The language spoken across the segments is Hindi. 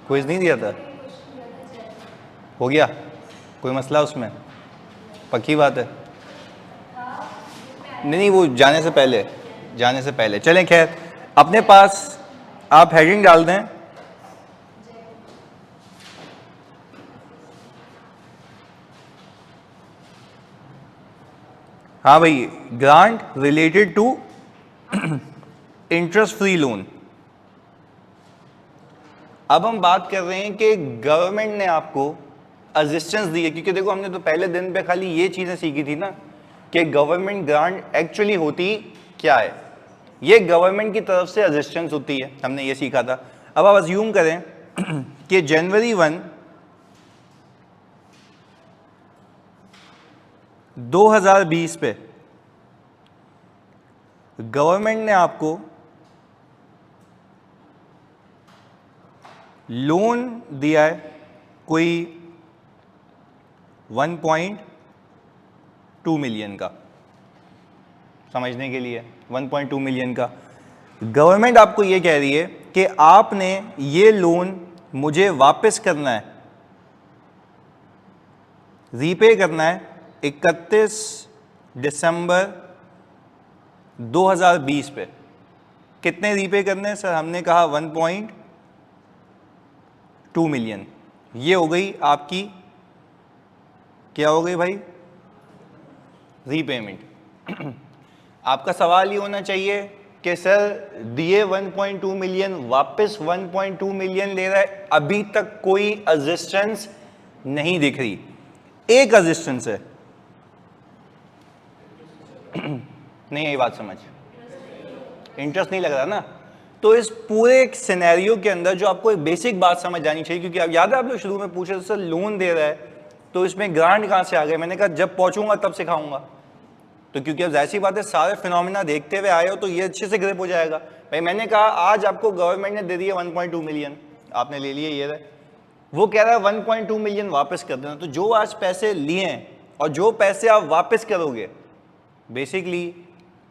क्विज नहीं दिया था? हो गया? कोई मसला उसमें? पक्की बात है? नहीं, वो जाने से पहले चलें। खैर, अपने पास आप हेडिंग डाल दें। हाँ भाई, grant related to interest free loan. अब हम बात कर रहे हैं कि गवर्नमेंट ने आपको असिस्टेंस दी है, क्योंकि देखो हमने तो पहले दिन पे खाली ये चीजें सीखी थी ना कि गवर्नमेंट ग्रांट एक्चुअली होती क्या है। ये गवर्नमेंट की तरफ से असिस्टेंस होती है, हमने ये सीखा था। अब आप अज्यूम करें कि जनवरी 1, 2020 पे गवर्नमेंट ने आपको लोन दिया है कोई 1.2 मिलियन का। समझने के लिए 1.2 मिलियन का गवर्नमेंट आपको ये कह रही है कि आपने ये लोन मुझे वापस करना है, रीपे करना है 31 दिसंबर 2020 पे। कितने रीपे करने हैं सर? हमने कहा 1.2 मिलियन। ये हो गई आपकी, क्या हो गई भाई? रीपेमेंट। आपका सवाल ये होना चाहिए कि सर दिए 1.2 मिलियन, वापस 1.2 मिलियन ले रहा है, अभी तक कोई असिस्टेंस नहीं दिख रही। एक असिस्टेंस है। नहीं आई बात समझ? इंटरेस्ट नहीं लग रहा ना? तो इस पूरे सिनेरियो के अंदर जो आपको एक बेसिक बात समझ आनी चाहिए, क्योंकि आप याद है आप लोग शुरू में पूछे सर लोन दे रहा है तो इसमें ग्रांट कहां से आ गए? मैंने कहा जब पहुंचूंगा तब सिखाऊंगा। तो क्योंकि अब ऐसी बात है, सारे फिनोमिना देखते हुए आए हो तो ये अच्छे से ग्रिप हो जाएगा। भाई मैंने कहा आज आपको गवर्नमेंट ने दे दिया 1.2 मिलियन, आपने ले लिए, ये रहे। वो कह रहा है 1.2 मिलियन वापस कर देना। तो जो आज पैसे लिए हैं और जो पैसे आप वापस करोगे बेसिकली,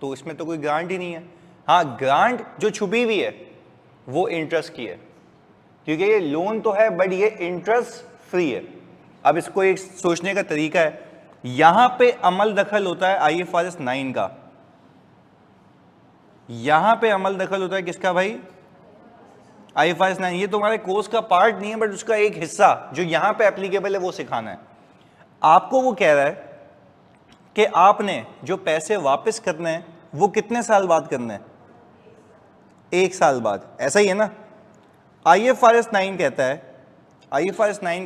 तो इसमें तो कोई ग्रांट ही नहीं है। हाँ, ग्रांट जो छुपी हुई है वो इंटरेस्ट की है, क्योंकि ये लोन तो है बट ये इंटरेस्ट फ्री है। अब इसको एक सोचने का तरीका है, यहां पे अमल दखल होता है IFRS 9 का। यहां पे अमल दखल होता है किसका भाई? IFRS 9। ये तुम्हारे कोर्स का पार्ट नहीं है बट उसका एक हिस्सा जो यहां पे एप्लीकेबल है वो सिखाना है आपको। वो कह रहा है कि आपने जो पैसे वापस करने हैं वो कितने साल बाद करने हैं? 1 साल बाद। ऐसा ही है ना? IFRS 9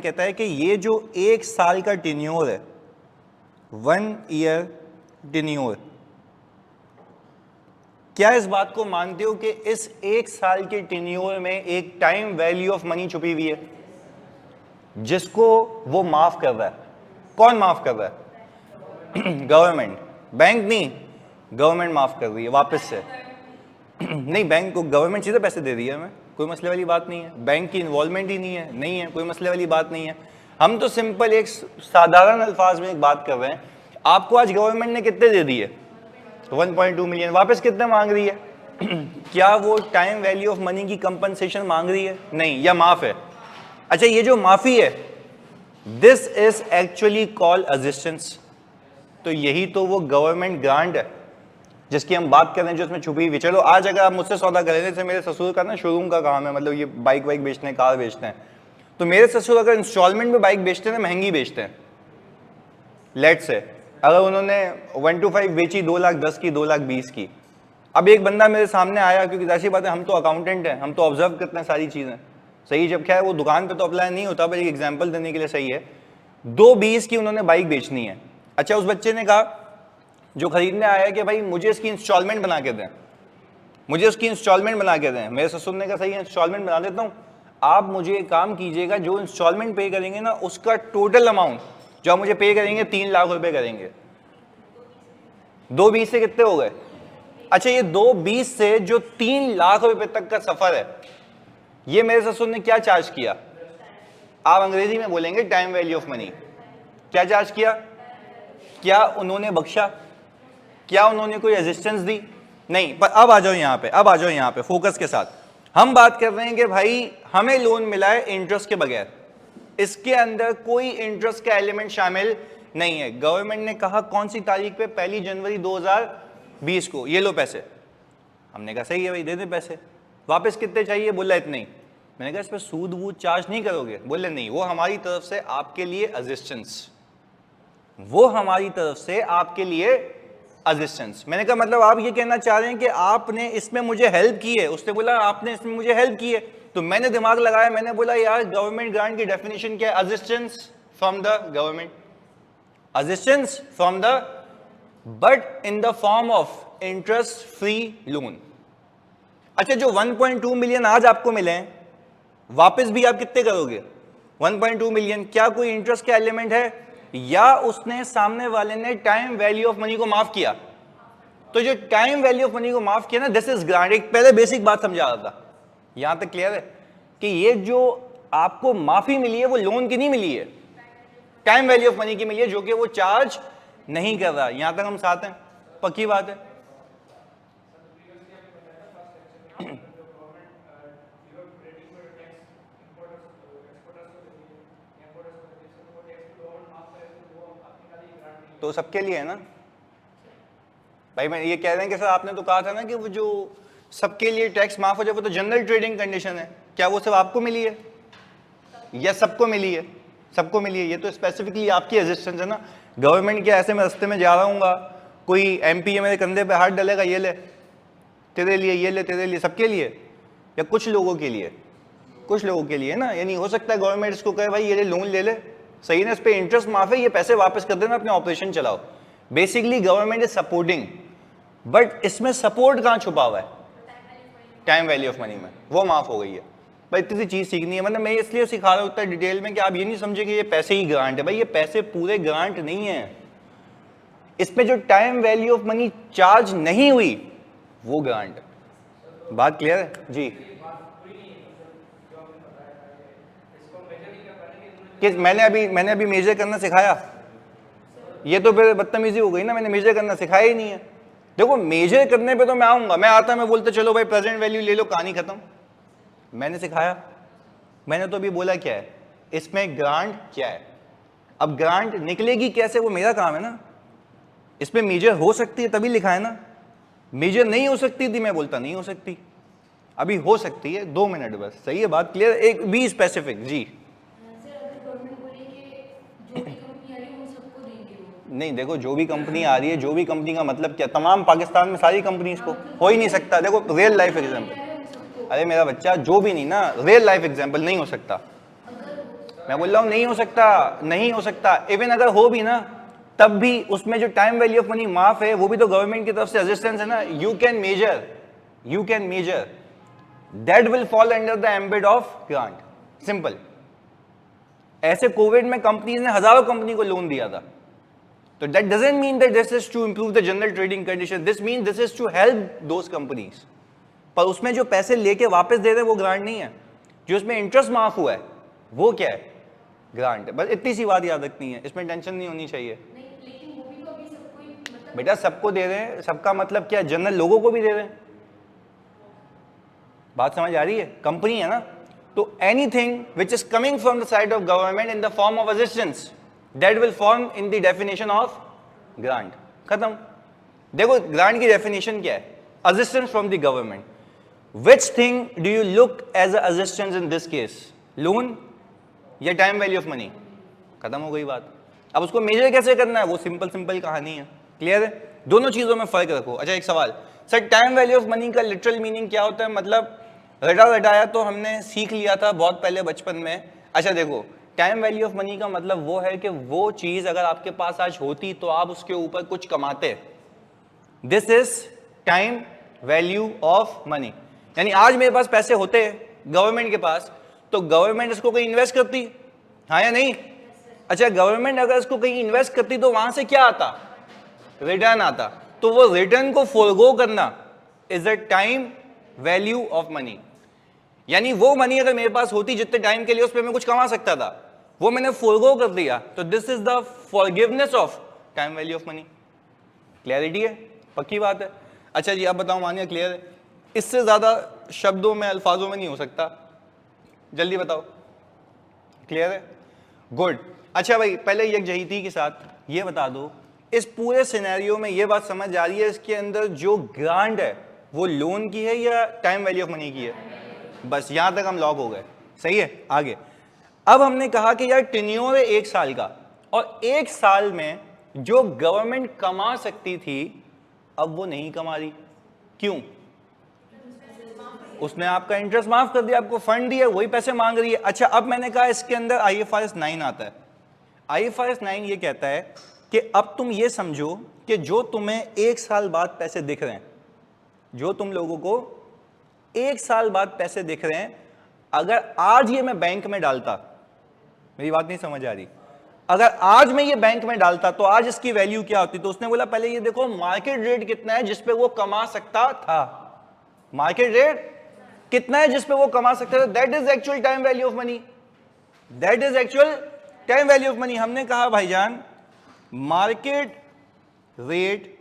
कहता है कि ये जो 1 साल का टेन्योर है, 1 ईयर टेन्योर, क्या इस बात को मानते हो कि इस 1 साल के टेन्योर में एक टाइम वैल्यू ऑफ मनी छुपी हुई है जिसको वो माफ कर रहा है? कौन माफ कर रहा है? गवर्नमेंट। बैंक नहीं, गवर्नमेंट माफ कर रही है वापस से। नहीं, बैंक को गवर्नमेंट सीधे पैसे दे रही है, हमें कोई मसले वाली बात नहीं है। बैंक की इन्वॉल्वमेंट ही नहीं है, कोई मसले वाली बात नहीं है। हम तो सिंपल एक साधारण अल्फाज में एक बात कर रहे हैं। आपको आज गवर्नमेंट ने कितने दे दिए? 1.2 मिलियन। वापस कितने मांग रही है? क्या वो टाइम वैल्यू ऑफ मनी की कंपनसेशन मांग रही है? नहीं, या माफ है? अच्छा, ये जो माफी है, this is actually called assistance. तो यही तो वो गवर्नमेंट ग्रांट है जिसकी हम बात कर रहे हैं, जो उसमें छुपी हुई। चलो आज अगर आप मुझसे सौदा करें, जैसे मेरे ससुर का ना शोरूम का काम है, मतलब ये बाइक वाइक बेचते हैं, कार बेचते हैं, तो मेरे ससुर अगर इंस्टॉलमेंट में बाइक बेचते हैं ना, महंगी बेचते हैं। लेट से अगर उन्होंने 125 बेची 2,10,000 की, 2,20,000 की। अब एक बंदा मेरे सामने आया, क्योंकि ऐसी बात है हम तो अकाउंटेंट हैं, हम तो ऑब्जर्व करते हैं सारी चीज़ें सही। जब क्या है वो दुकान पे तो अप्लाई नहीं होता, पर एक एग्जांपल देने के लिए सही है। 2,20,000 की उन्होंने बाइक बेचनी है। अच्छा, उस बच्चे ने कहा जो खरीदने आया कि भाई मुझे इसकी इंस्टॉलमेंट बना के दें, मुझे उसकी इंस्टॉलमेंट बना के दें। मेरे ससुर ने कहा सही है, इंस्टॉलमेंट बना देता हूँ। आप मुझे एक काम कीजिएगा, जो इंस्टॉलमेंट पे करेंगे ना उसका टोटल अमाउंट जो आप मुझे पे करेंगे 3 लाख रुपए करेंगे। 2,20,000 से कितने हो गए? अच्छा, ये 2,20,000 से जो 3 लाख रुपए तक का सफर है, ये मेरे ससुर ने क्या चार्ज किया? आप अंग्रेजी में बोलेंगे टाइम वैल्यू ऑफ मनी। क्या चार्ज किया? क्या उन्होंने बख्शा? क्या उन्होंने कोई असिस्टेंस दी? नहीं। पर अब आ जाओ यहाँ पे, फोकस के साथ। हम बात कर रहे हैं कि भाई हमें लोन मिला है इंटरेस्ट के बगैर, इसके अंदर कोई इंटरेस्ट का एलिमेंट शामिल नहीं है। गवर्नमेंट ने कहा कौन सी तारीख पे, 1 जनवरी 2020 को, ये लो पैसे। हमने कहा सही है भाई, दे दे पैसे। वापस कितने चाहिए? बोला इतने ही। मैंने कहा इस पर सूद वूद चार्ज नहीं करोगे? बोले नहीं, वो हमारी तरफ से आपके लिए असिस्टेंस, वो हमारी तरफ से आपके लिए असिस्टेंस। मैंने कहा मतलब आप ये कहना चाह रहे हैं कि आपने इसमें मुझे हेल्प की है? उसने बोला आपने इसमें मुझे हेल्प की है। तो मैंने दिमाग लगाया, मैंने बोला यार गवर्नमेंट ग्रांट की डेफिनेशन क्या है? Assistance from the government, assistance from the, but in the form of interest free loan. अच्छा, जो 1.2 मिलियन आज आपको मिले हैं, वापस भी आप कितने करोगे? 1.2 मिलियन। क्या कोई इंटरेस्ट का एलिमेंट है? या उसने, सामने वाले ने टाइम वैल्यू ऑफ मनी को माफ किया? तो जो टाइम वैल्यू ऑफ मनी को माफ किया ना, दिस इज ग्रांट। एक पहले बेसिक बात समझा रहा था, यहां तक क्लियर है कि ये जो आपको माफी मिली है वो लोन की नहीं मिली है, टाइम वैल्यू ऑफ मनी की मिली है, जो कि वो चार्ज नहीं कर रहा। यहां तक हम साथ हैं, पक्की बात है। तो सबके लिए है ना भाई। मैं ये कह रहे हैं कि सर आपने तो कहा था ना कि वो जो सबके लिए टैक्स माफ हो जाए वो तो जनरल ट्रेडिंग कंडीशन है। क्या वो सिर्फ आपको मिली है या सबको मिली है? सबको मिली है। ये तो स्पेसिफिकली आपकी असिस्टेंस है ना। गवर्नमेंट के ऐसे मैं रास्ते में जा रहा हूँ, कोई एमपी मेरे कंधे पे हाथ डालेगा, ये ले तेरे लिए, ये ले तेरे लिए, सबके लिए या कुछ लोगों के लिए? कुछ लोगों के लिए ना। यानी हो सकता है गवर्नमेंट इसको कहे भाई ये लोन ले ले, सही ना, इस पे इंटरेस्ट माफ है, ये पैसे वापस कर देना, अपने ऑपरेशन चलाओ। Basically government is supporting, but इसमें सपोर्ट कहां छुपा हुआ है? टाइम वैल्यू ऑफ मनी में, वो माफ हो गई है। भाई इतनी सी चीज सीखनी है। मतलब मैं इसलिए सिखा रहा हूं इतना डिटेल में कि आप ये नहीं समझे कि ये पैसे ही ग्रांट है। भाई ये पैसे पूरे ग्रांट नहीं है, इसमें जो time value of money charge नहीं हुई वो ग्रांट है। बात क्लियर है जी? कि मैंने अभी मेजर करना सिखाया? ये तो फिर बदतमीजी हो गई ना, मैंने मेजर करना सिखाया ही नहीं है। देखो मेजर करने पे तो मैं आऊंगा, मैं आता मैं बोलते चलो भाई प्रेजेंट वैल्यू ले लो, कहानी खत्म। मैंने सिखाया, मैंने तो अभी बोला क्या है इसमें ग्रांट क्या है। अब ग्रांट निकलेगी कैसे वो मेरा काम है ना। इसमें मेजर हो सकती है तभी लिखा है ना, मेजर नहीं हो सकती थी मैं बोलता नहीं हो सकती, अभी हो सकती है। 2 मिनट बस, सही है बात क्लियर? एक बी स्पेसिफिक जी। नहीं देखो जो भी कंपनी आ रही है, जो भी कंपनी का मतलब क्या, तमाम पाकिस्तान में सारी कंपनीज को हो ही नहीं सकता। देखो रियल लाइफ एग्जांपल, अरे मेरा बच्चा जो भी नहीं ना, रियल लाइफ एग्जांपल नहीं हो सकता। मैं बोल रहा हूँ नहीं हो सकता, नहीं हो सकता। इवन अगर हो भी ना तब भी उसमें जो टाइम वैल्यू ऑफ मनी माफ है वो भी तो गवर्नमेंट की तरफ से असिस्टेंस है ना। You can measure that will fall under the embed of grant, simple. ऐसे कोविड में कंपनीज ने हजारों कंपनी को लोन दिया था, तो that doesn't mean that this is to improve the general trading condition, this means this is to help those companies। पर उसमें जो पैसे लेके वापस दे रहे हैं वो ग्रांट नहीं है, जो उसमें इंटरेस्ट माफ हुआ है वो क्या है? ग्रांट है। बस इतनी सी बात याद रखनी है, इसमें टेंशन नहीं होनी चाहिए। लेकिन वो भी तो अभी सबको ही मतलब बेटा सबको दे रहे हैं, सबका मतलब क्या, जनरल लोगों को भी दे रहे हैं। बात समझ आ रही है? कंपनी है ना, तो anything which is coming from the side of government in the form of assistance, that will form in the definition of grant। खत्म। देखो ग्रांट की डेफिनेशन क्या है? assistance from the government। which thing do you look as a assistance in this case? Loan या टाइम वैल्यू ऑफ मनी? खत्म हो गई बात। अब उसको मेजर कैसे करना है वो सिंपल कहानी है। क्लियर है? दोनों चीजों में फर्क रखो। अच्छा एक सवाल sir, time value of money का लिटरल मीनिंग क्या होता है? मतलब रटाया तो हमने सीख लिया था बहुत पहले बचपन में। अच्छा देखो टाइम वैल्यू ऑफ मनी का मतलब वो है कि वो चीज अगर आपके पास आज होती तो आप उसके ऊपर कुछ कमाते। This is time value of money. यानी आज मेरे पास पैसे होते गवर्नमेंट के पास, तो गवर्नमेंट इसको कहीं इन्वेस्ट करती, हाँ या नहीं? अच्छा गवर्नमेंट अगर इसको कहीं इन्वेस्ट करती तो वहां से क्या आता? रिटर्न आता। तो वो रिटर्न को फोरगो करना is the time value of money. यानी वो मनी अगर मेरे पास होती जितने टाइम के लिए उस पर मैं कुछ कमा सकता था, वो मैंने फोरगो कर दिया, तो this is the forgiveness of time value of money. Clarity है? पक्की बात है? अच्छा जी अब बताओ, मानिए क्लियर है? इससे ज्यादा शब्दों में, अल्फाजों में नहीं हो सकता। जल्दी बताओ, क्लियर है? गुड। अच्छा भाई, पहले यकजहती के साथ ये बता दो, इस पूरे सिनेरियो में ये बात समझ आ रही है इसके अंदर जो ग्रांट है वो लोन की है या टाइम वैल्यू ऑफ मनी की है? बस यहां तक हम लॉक हो गए, सही है। आगे अब हमने कहा कि यार टेन्योर है 1 साल का, और 1 साल में जो गवर्नमेंट कमा सकती थी अब वो नहीं कमा रही। क्यों? उसने आपका इंटरेस्ट माफ कर दिया, आपको फंड दिया, वही पैसे मांग रही है। अच्छा, अब मैंने कहा इसके अंदर IFRS 9 आता है। IFRS 9 ये कहता है कि अब तुम ये समझो कि जो तुम्हें 1 साल बाद पैसे दिख रहे हैं, जो तुम लोगों को 1 साल बाद पैसे दिख रहे हैं, अगर आज ये मैं बैंक में डालता, मेरी बात नहीं समझ आ रही, अगर आज मैं ये बैंक में डालता तो आज इसकी वैल्यू क्या होती? तो उसने बोला पहले ये देखो मार्केट रेट कितना है जिस पे वो कमा सकता था, मार्केट रेट कितना है जिस पे वो कमा सकता था, that is actual time value of money, that is actual time value of money. हमने कहा भाईजान मार्केट रेट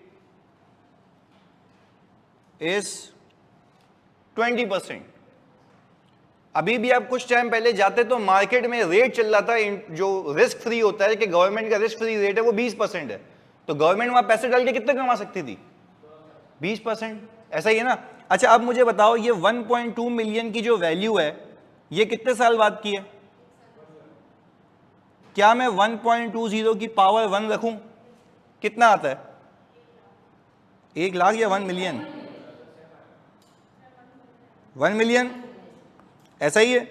इज 20%। अभी भी आप कुछ टाइम पहले जाते तो मार्केट में रेट चल रहा था, जो रिस्क फ्री होता है कि गवर्नमेंट का रिस्क फ्री रेट है वो 20% है, तो गवर्नमेंट वहां पैसे डाल के कितने कमा सकती थी? 20%। ऐसा ही है ना? अच्छा, अब मुझे बताओ ये 1.2 मिलियन की जो वैल्यू है ये कितने साल बाद की है? क्या मैं 1.20 की पावर 1 रखूं? कितना आता है? 1 लाख या 1 मिलियन? 1 मिलियन, ऐसा ही है।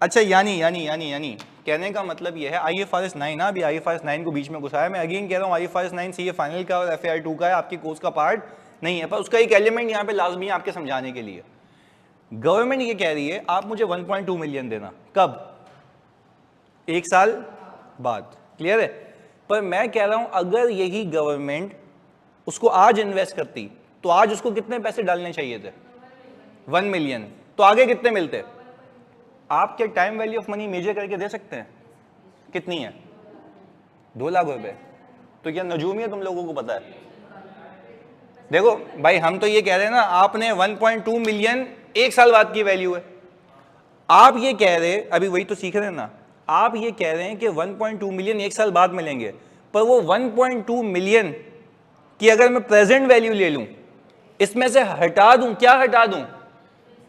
अच्छा, यानी कहने का मतलब यह है IFRS 9 ना, अभी IFRS 9 को बीच में घुसाया। मैं अगेन कह रहा हूं IFRS 9 CA फाइनल का और FAR 2 का है, आपकी कोर्स का पार्ट नहीं है, पर उसका एक एलिमेंट यहां पे लाजमी है आपके समझाने के लिए। गवर्नमेंट ये कह रही है आप मुझे 1.2 मिलियन देना, कब? 1 साल बाद, क्लियर है? पर मैं कह रहा हूं अगर यही गवर्नमेंट उसको आज इन्वेस्ट करती तो आज उसको कितने पैसे डालने चाहिए थे? 1 मिलियन। तो आगे कितने मिलते? आप क्या time value of money measure करके दे सकते हैं? कितनी है? 2 लाख रुपए। तो क्या नजूमी है तुम लोगों को पता है? देखो भाई, हम तो ये कह रहे हैं ना, आपने 1.2 मिलियन 1 साल बाद की वैल्यू है, आप ये कह रहे, अभी वही तो सीख रहे हैं ना, आप ये कह रहे हैं कि 1.2 मिलियन 1 साल बाद मिलेंगे, पर वो 1.2 मिलियन की अगर मैं प्रेजेंट वैल्यू ले लूं, इसमें से हटा दूं, क्या हटा दूं?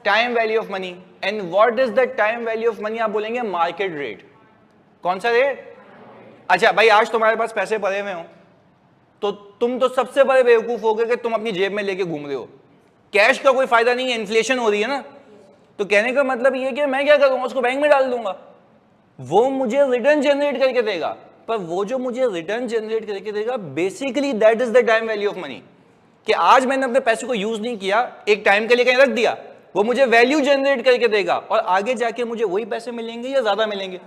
Time value of money. And what is the time value of money? आप बोलेंगे मार्केट रेट। कौन सा रेट? अच्छा भाई, आज तुम्हारे पास पैसे पड़े हुए हो तो तुम तो सबसे बड़े बेवकूफ हो गए कि तुम अपनी जेब में लेके घूम रहे हो। कैश का कोई फायदा नहीं है, इन्फ्लेशन हो रही है ना। तो कहने का मतलब ये कि मैं क्या करूंगा, उसको बैंक में डाल दूंगा, वो मुझे रिटर्न जनरेट करके देगा। पर वो जो मुझे रिटर्न जनरेट करके देगा, basically that is the time value of money. कि आज मैंने अपने पैसे को यूज नहीं किया, एक टाइम के लिए कहीं रख दिया, वो मुझे वैल्यू जनरेट करके देगा और आगे जाके मुझे वही पैसे मिलेंगे या ज्यादा मिलेंगे।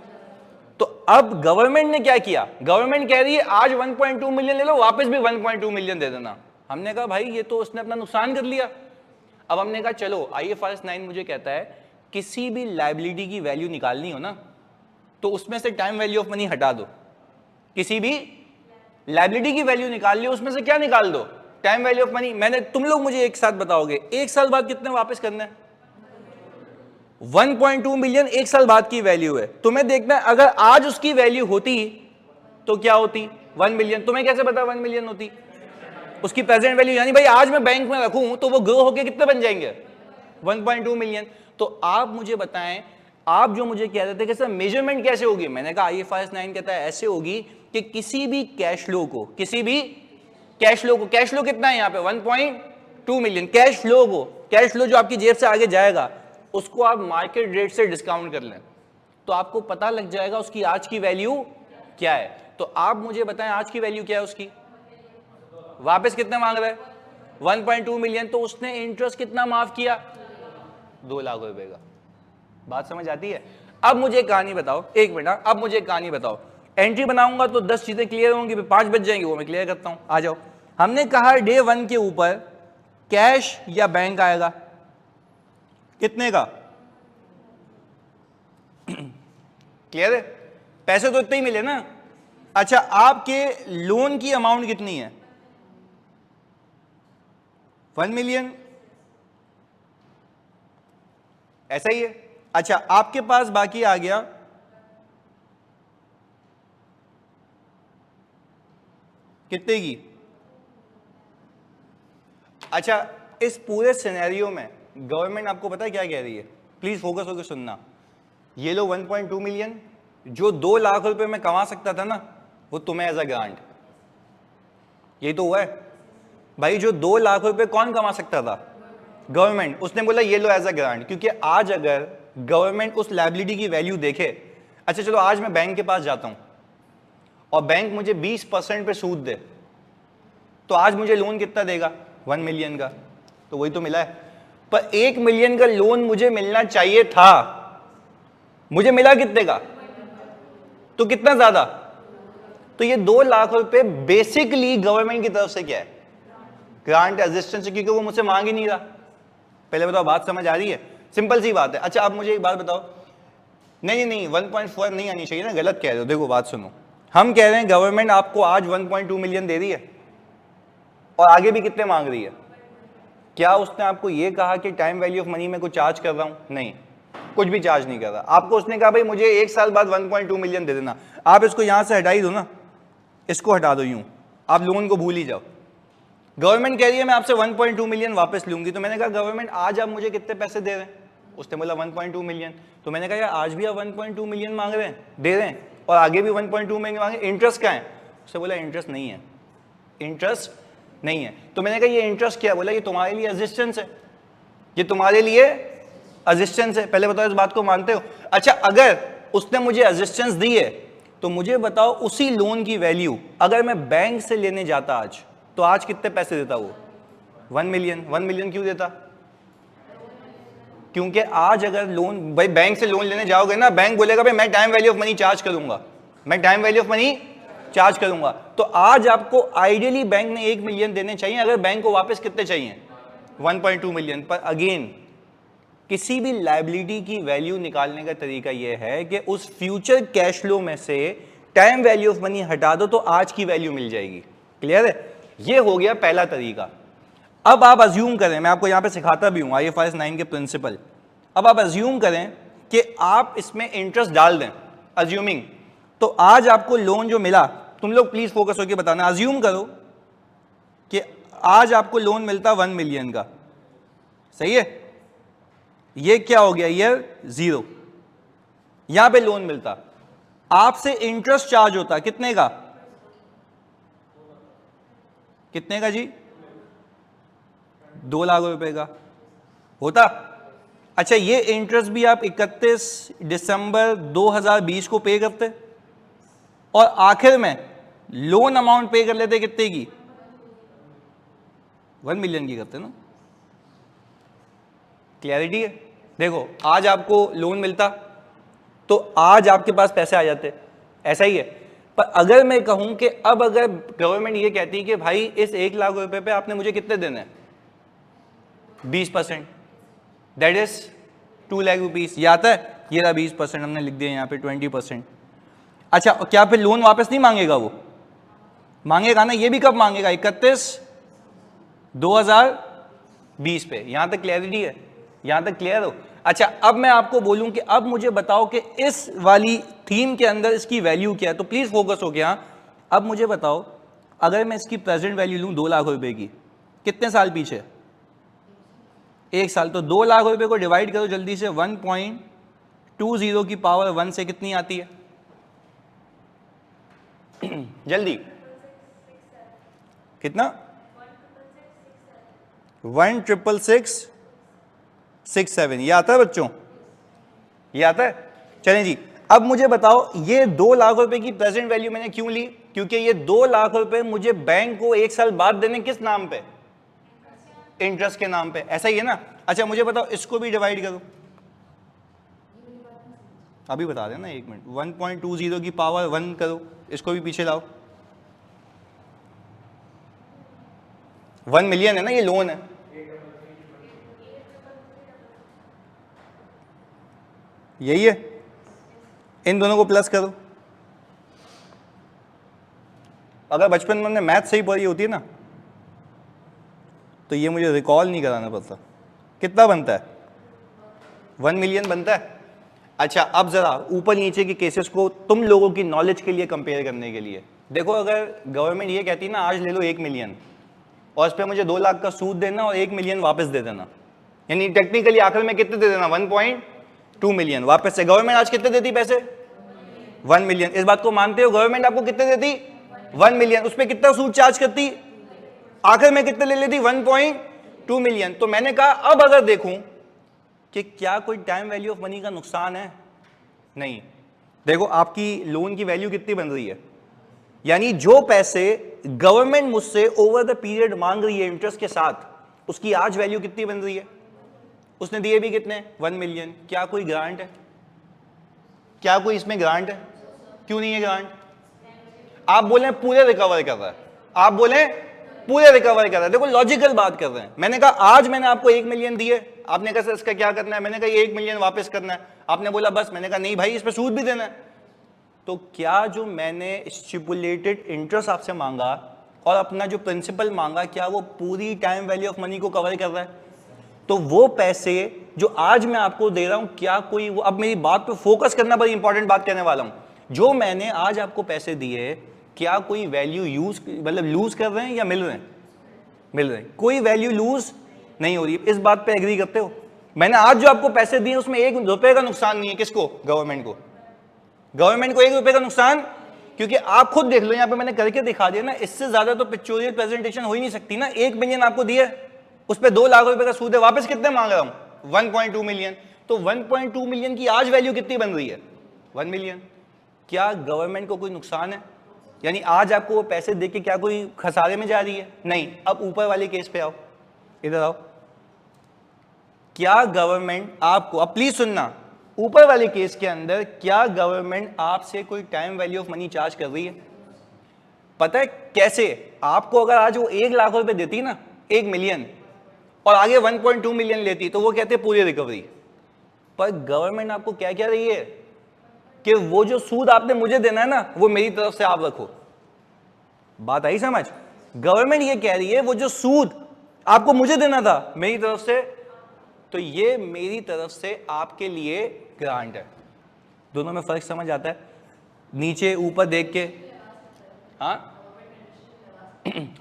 तो अब गवर्नमेंट ने क्या किया? गवर्नमेंट कह रही है आज 1.2 मिलियन ले लो, वापस भी 1.2 मिलियन दे देना। हमने कहा भाई ये तो उसने अपना नुकसान कर लिया। अब हमने कहा चलो IFRS 9 मुझे कहता है किसी भी लायबिलिटी की वैल्यू निकालनी हो ना, तो उसमें से टाइम वैल्यू ऑफ मनी हटा दो। किसी भी लायबिलिटी की वैल्यू निकाल लियो, उसमें से क्या निकाल दो? Time value of money. मैंने, तुम लोग मुझे एक साथ बताओगे 1 साल बाद कितने वापस करना है? 1.2 मिलियन 1 साल बाद की वैल्यू है। तुम्हें देखना है अगर आज उसकी वैल्यू होती तो क्या होती? 1 मिलियन। तुम्हें कैसे पता 1 मिलियन होती? उसकी प्रेजेंट वैल्यू, यानी भाई आज मैं बैंक में रखूं तो वो ग्रो होके कितने बन जाएंगे? 1.2 मिलियन। तो आप मुझे बताएं, आप जो मुझे कह रहे थे कि सर मेजरमेंट कैसे होगी, मैंने कहा IFRS 9 कहता है ऐसे होगी कि किसी भी कैश फ्लो को, किसी भी कैश फ्लो को, कैश फ्लो कितना है यहाँ पे? 1.2 मिलियन। कैश फ्लो को, कैश फ्लो जो आपकी जेब से आगे जाएगा, उसको आप मार्केट रेट से डिस्काउंट कर लें तो आपको पता लग जाएगा उसकी आज की वैल्यू क्या है। तो आप मुझे बताएं आज की वैल्यू क्या है उसकी? वापस कितने मांग रहे हैं? 1.2 मिलियन। तो उसने इंटरेस्ट कितना माफ किया? 2 लाख रुपए का। बात समझ आती है? अब मुझे कहानी बताओ, एक मिनट, अब मुझे कहानी बताओ। एंट्री बनाऊंगा तो 10 चीजें क्लियर होंगी, 5 बज जाएंगे, वो मैं क्लियर करता हूं। आ जाओ। हमने कहा डे 1 के ऊपर कैश या बैंक आएगा, कितने का? क्लियर है? पैसे तो इतने ही मिले ना। अच्छा, आपके लोन की अमाउंट कितनी है? 1 मिलियन। ऐसा ही है। अच्छा, आपके पास बाकी आ गया कितने की? अच्छा, इस पूरे सिनेरियो में गवर्नमेंट आपको पता है क्या कह रही है? प्लीज फोकस होकर सुनना। ये लो 1.2 मिलियन जो 2 लाख रुपए में कमा सकता था ना, वो तुम्हें एज अ ग्रांट। यही तो हुआ है भाई, जो 2 लाख रुपए कौन कमा सकता था? गवर्नमेंट। उसने बोला ये लो एज अ ग्रांट, क्योंकि आज अगर गवर्नमेंट उस लायबिलिटी की वैल्यू देखे, अच्छा चलो आज मैं बैंक के पास जाता हूं और बैंक मुझे 20% पे सूद दे, तो आज मुझे लोन कितना देगा? 1 मिलियन का। तो वही तो मिला है, पर 1 मिलियन का लोन मुझे मिलना चाहिए था, मुझे मिला कितने का? तो कितना ज्यादा? तो ये 2 लाख रुपए बेसिकली गवर्नमेंट की तरफ से क्या है? ग्रांट असिस्टेंस, क्योंकि वो मुझसे मांग ही नहीं रहा। पहले बताओ, बात समझ आ रही है? सिंपल सी बात है। अच्छा अब मुझे एक बात बताओ, नहीं नहीं 1.4 नहीं आनी चाहिए ना, गलत कह रहे हो। देखो बात सुनो, हम कह रहे हैं गवर्नमेंट आपको आज 1.2 मिलियन दे रही है और आगे भी कितने मांग रही है। क्या उसने आपको ये कहा कि टाइम वैल्यू ऑफ मनी में कुछ चार्ज कर रहा हूं? नहीं, कुछ भी चार्ज नहीं कर रहा। आपको उसने कहा भाई मुझे 1 साल बाद 1.2 मिलियन दे देना। आप इसको यहां से हटा ही दो ना, इसको हटा दो, यूं आप लोन को भूल ही जाओ। गवर्नमेंट कह रही है मैं आपसे 1.2 मिलियन वापस लूंगी। तो मैंने कहा गवर्नमेंट आज आप मुझे कितने पैसे दे रहे हैं? उसने बोला 1.2 मिलियन। तो मैंने कहा यार आज भी आप 1.2 मिलियन मांग रहे हैं, दे रहे हैं, और आगे भी 1.2 मिलियन मांगे, इंटरेस्ट क्या है? उसने बोला इंटरेस्ट नहीं है, इंटरेस्ट नहीं है। तो मैंने कहा ये इंटरेस्ट क्या है? बोला ये तुम्हारे लिए असिस्टेंस है, ये तुम्हारे लिए असिस्टेंस है। पहले बताओ इस बात को मानते हो? अच्छा अगर उसने मुझे असिस्टेंस दी है तो मुझे बताओ उसी लोन की वैल्यू अगर मैं बैंक से लेने जाता आज, तो आज कितने पैसे देता वो? 1 मिलियन। 1 मिलियन क्यों देता? क्योंकि आज अगर लोन, भाई बैंक से लोन लेने जाओगे ना, बैंक बोलेगा भाई मैं time value of money charge करूंगा, मैं time value of money charge करूंगा। तो आज आपको आइडियली बैंक ने 1 मिलियन देने चाहिए, अगर बैंक को वापस कितने चाहिए? 1.2 मिलियन। पर अगेन किसी भी लायबिलिटी की वैल्यू निकालने का तरीका यह है कि उस फ्यूचर कैश फ्लो में से टाइम वैल्यू ऑफ मनी हटा दो तो आज की वैल्यू मिल जाएगी। क्लियर है? ये हो गया पहला तरीका। अब आप अज्यूम करें, मैं आपको यहां पे सिखाता भी हूं IFRS 9 के प्रिंसिपल। अब आप अज्यूम करें कि आप इसमें इंटरेस्ट डाल दें, अज्यूमिंग, तो आज आपको लोन जो मिला, तुम लोग प्लीज फोकस होकर बताना, अज्यूम करो कि आज आपको लोन मिलता 1 मिलियन का, सही है? ये क्या हो गया? ईयर 0। यहां पे लोन मिलता, आपसे इंटरेस्ट चार्ज होता कितने का? कितने का जी? 2 लाख रुपए का होता। अच्छा ये इंटरेस्ट भी आप 31 दिसंबर 2020 को पे करते और आखिर में लोन अमाउंट पे कर लेते कितने की? 1 मिलियन की करते ना। क्लैरिटी है? देखो आज आपको लोन मिलता तो आज आपके पास पैसे आ जाते, ऐसा ही है। पर अगर मैं कहूं कि अब अगर गवर्नमेंट ये कहती कि भाई इस 1 लाख रुपए पे आपने मुझे कितने देने हैं? 20%, दैट इज 2 लाख रुपीज। ये आता है, ये रहा 20%, हमने लिख दिया यहाँ पे 20%। अच्छा क्या फिर लोन वापस नहीं मांगेगा? वो मांगेगा ना। ये भी कब मांगेगा? 31/2020 पे। यहां तक क्लैरिटी है? यहां तक क्लियर हो? अच्छा अब मैं आपको बोलूं कि अब मुझे बताओ कि इस वाली थीम के अंदर इसकी वैल्यू क्या है, तो प्लीज फोकस हो गया। अब मुझे बताओ अगर मैं इसकी प्रेजेंट वैल्यू लूं 2 लाख रुपए की, कितने साल पीछे? 1 साल। तो 2 लाख रुपए को डिवाइड करो जल्दी से, 1.20 की पावर 1 से कितनी आती है? जल्दी कितना? 1,666,667। ये आता है बच्चों? ये आता है? चलें जी। अब मुझे बताओ ये 2 लाख रुपए की प्रेजेंट वैल्यू मैंने क्यों ली? क्योंकि ये 2 लाख रुपए मुझे बैंक को 1 साल बाद देने किस नाम पे? इंटरेस्ट के नाम पे। ऐसा ही है ना? अच्छा मुझे बताओ इसको भी डिवाइड करो, अभी बता देना 1 मिनट। 1.20 की पावर 1 करो, इसको भी पीछे लाओ। 1 मिलियन है ना, ये लोन है। यही है, इन दोनों को प्लस करो। अगर बचपन में हमने मैथ सही पढ़ी होती है ना तो ये मुझे रिकॉल नहीं कराना पड़ता। कितना बनता है? 1 मिलियन बनता है। अच्छा, अब जरा ऊपर नीचे के केसेस को तुम लोगों की नॉलेज के लिए कंपेयर करने के लिए देखो, अगर गवर्नमेंट ये कहती ना आज ले लो 1 मिलियन और इस पर मुझे 2 लाख का सूद देना और 1 मिलियन वापस दे देना, यानी टेक्निकली आखिर में कितने दे देना, 1.2 मिलियन वापस से। गवर्नमेंट आज कितने देती पैसे, 1 मिलियन। इस बात को मानते हो, गवर्नमेंट आपको कितने देती, 1 मिलियन, उस पर कितना सूद चार्ज करती, आखिर में कितने ले लेती, 1.2 मिलियन। तो मैंने कहा अब अगर देखूं कि क्या कोई टाइम वैल्यू ऑफ मनी का नुकसान है, नहीं। देखो आपकी लोन की वैल्यू कितनी बन रही है, यानी जो पैसे गवर्नमेंट मुझसे ओवर द पीरियड मांग रही है इंटरेस्ट के साथ, उसकी आज वैल्यू कितनी बन रही है, उसने दिए भी कितने, 1 मिलियन। क्या कोई ग्रांट है, क्या कोई इसमें ग्रांट है, क्यों नहीं है ग्रांट? आप बोले पूरे रिकवर कर रहा है, आप बोले पूरे रिकवर कर रहा है। देखो लॉजिकल बात कर रहे हैं। मैंने कहा आज मैंने आपको 1 मिलियन दिए, आपने कहा सर इसका क्या करना है, मैंने कहा ये 1 मिलियन वापस करना है, आपने बोला बस। मैंने कहा नहीं भाई, इस पे सूद भी देना है। तो क्या जो मैंने स्टिपुलेटेड इंटरेस्ट आपसे मांगा और अपना जो प्रिंसिपल मांगा, क्या वो पूरी टाइम वैल्यू ऑफ मनी को कवर कर रहा है? तो वो पैसे जो आज मैं आपको दे रहा हूं, क्या कोई वो, अब मेरी बात पे फोकस करना, बड़ी इंपॉर्टेंट बात कहने वाला हूं, जो मैंने आज आपको पैसे दिए, क्या कोई वैल्यू यूज मतलब लूज कर रहे हैं या मिल रहे हैं? मिल रहे हैं, कोई वैल्यू लूज नहीं हो रही। इस बात पे एग्री करते हो? मैंने आज जो आपको पैसे दिए उसमें 1 रुपए का नुकसान नहीं है। किसको? गवर्नमेंट को। गवर्नमेंट को 1 रुपए का नुकसान, क्योंकि आप खुद देख लो, यहां पे मैंने करके दिखा दिया ना, इससे ज्यादा तो पिक्चोरियल प्रेजेंटेशन हो ही नहीं सकती ना। 1 मिलियन आपको दिए, उस पर 2 लाख रुपए का सूद है, वापस कितने मांग रहा हूं, 1.2 मिलियन। तो 1.2 मिलियन की आज वैल्यू कितनी बन रही है, 1 मिलियन। क्या गवर्नमेंट को कोई नुकसान है? यानी आज आपको वो पैसे दे के क्या कोई खसारे में जा रही है? नहीं। अब ऊपर वाले केस पे आओ, इधर आओ। क्या गवर्नमेंट आपको, अब प्लीज सुनना, ऊपर वाले केस के अंदर क्या गवर्नमेंट आपसे कोई time value of money charge कर रही है? पता है कैसे? आपको अगर आज वो 1 लाख रुपए देती ना, 1 मिलियन, और आगे 1.2 मिलियन लेती, तो वो कहते पूरी रिकवरी। पर गवर्नमेंट आपको क्या कह रही है कि वो जो सूद आपने मुझे देना है ना, वो मेरी तरफ से आप रखो। बात आई समझ? गवर्नमेंट ये कह रही है वो जो सूद आपको मुझे देना था मेरी तरफ से, तो ये मेरी तरफ से आपके लिए ग्रांट है। दोनों में फर्क समझ आता है? नीचे ऊपर देख के, हाँ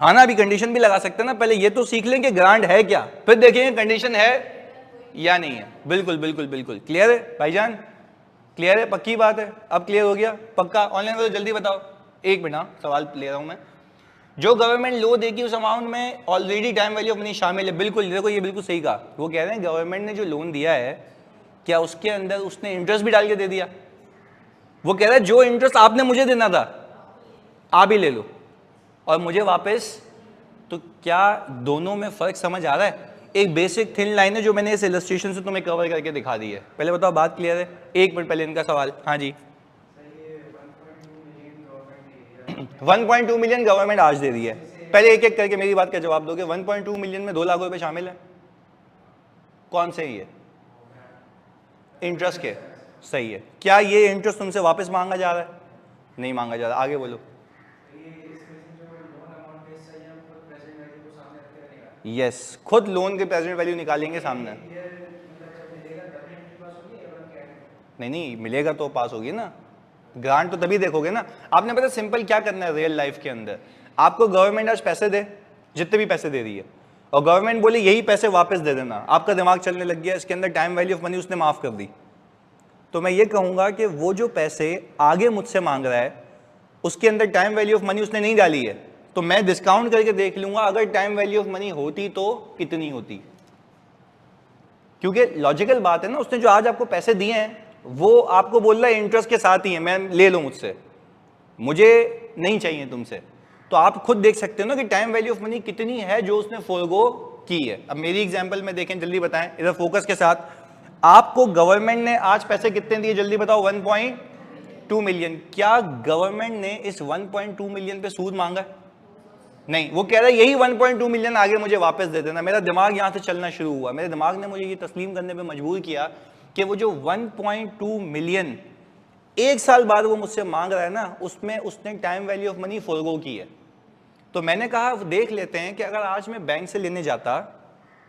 हाँ ना, अभी कंडीशन भी लगा सकते हैं ना। पहले ये तो सीख लें कि ग्रांट है क्या, फिर देखेंगे कंडीशन है या नहीं है। बिल्कुल बिल्कुल बिल्कुल क्लियर है भाईजान? क्लियर है? पक्की बात है? अब क्लियर हो गया? पक्का? ऑनलाइन तो जल्दी बताओ। 1 मिनट, हाँ सवाल ले रहा हूं मैं। जो गवर्नमेंट लो देगी उस अमाउंट में already time value of money शामिल है। बिल्कुल, देखो ये बिल्कुल सही कहा। वो कह रहे हैं गवर्नमेंट ने जो लोन दिया है, क्या उसके अंदर उसने इंटरेस्ट भी डाल के दे दिया? वो कह रहा है जो इंटरेस्ट आपने मुझे देना था आप ही ले लो और मुझे वापस। तो क्या दोनों में फर्क समझ आ रहा है? एक बेसिक थिन लाइन है जो मैंने इस इलस्ट्रेशन से तुम्हें कवर करके दिखा दी है। पहले बताओ बात क्लियर है? 1 मिनट पहले इनका सवाल। हाँ जी, 1.2 मिलियन गवर्नमेंट आज दे रही है। पहले एक एक करके मेरी बात का जवाब दोगे। 1.2 मिलियन में 2 लाख रुपए शामिल है, कौन से ही है? इंटरेस्ट के, सही है। क्या ये इंटरेस्ट तुमसे वापस मांगा जा रहा है? नहीं मांगा जा रहा। आगे बोलो। यस, खुद लोन के प्रेजेंट वैल्यू निकालेंगे सामने। नहीं, मिलेगा तो पास होगी ना। ग्रांट तो तभी देखोगे ना। आपने पता सिंपल क्या करना है रियल लाइफ के अंदर? आपको गवर्नमेंट आज पैसे दे, जितने भी पैसे दे रही है, और गवर्नमेंट बोले यही पैसे वापस दे देना, आपका दिमाग चलने लग गया इसके अंदर टाइम वैल्यू ऑफ मनी उसने माफ कर दी। तो मैं ये कहूंगा कि वो जो पैसे आगे मुझसे मांग रहा है उसके अंदर टाइम वैल्यू ऑफ मनी उसने नहीं डाली है, तो मैं डिस्काउंट करके देख लूंगा अगर टाइम वैल्यू ऑफ मनी होती तो कितनी होती। क्योंकि लॉजिकल बात है ना, उसने जो आज आपको पैसे दिए हैं वो आपको बोल रहा है इंटरेस्ट के साथ ही है, मैं ले लो मुझसे, मुझे नहीं चाहिए तुमसे। तो आप खुद देख सकते हो ना कि टाइम वैल्यू ऑफ मनी कितनी है जो उसने फोरगो की है। अब मेरी एग्जांपल में देखें, जल्दी बताएं इधर फोकस के साथ। आपको गवर्नमेंट ने आज पैसे कितने दिए, जल्दी बताओ? 1.2 मिलियन। क्या गवर्नमेंट ने इस 1.2 मिलियन पे सूद मांगा? नहीं। वो कह रहा है यही 1.2 मिलियन आगे मुझे वापस दे देना। मेरा दिमाग यहां से चलना शुरू हुआ। मेरे दिमाग ने मुझे ये तस्लीम करने पे मजबूर किया कि वो जो 1.2 मिलियन 1 साल बाद वो मुझसे मांग रहा है ना, उसमें उसने time value of money forgo की है। तो मैंने कहा देख लेते हैं कि अगर आज मैं बैंक से लेने जाता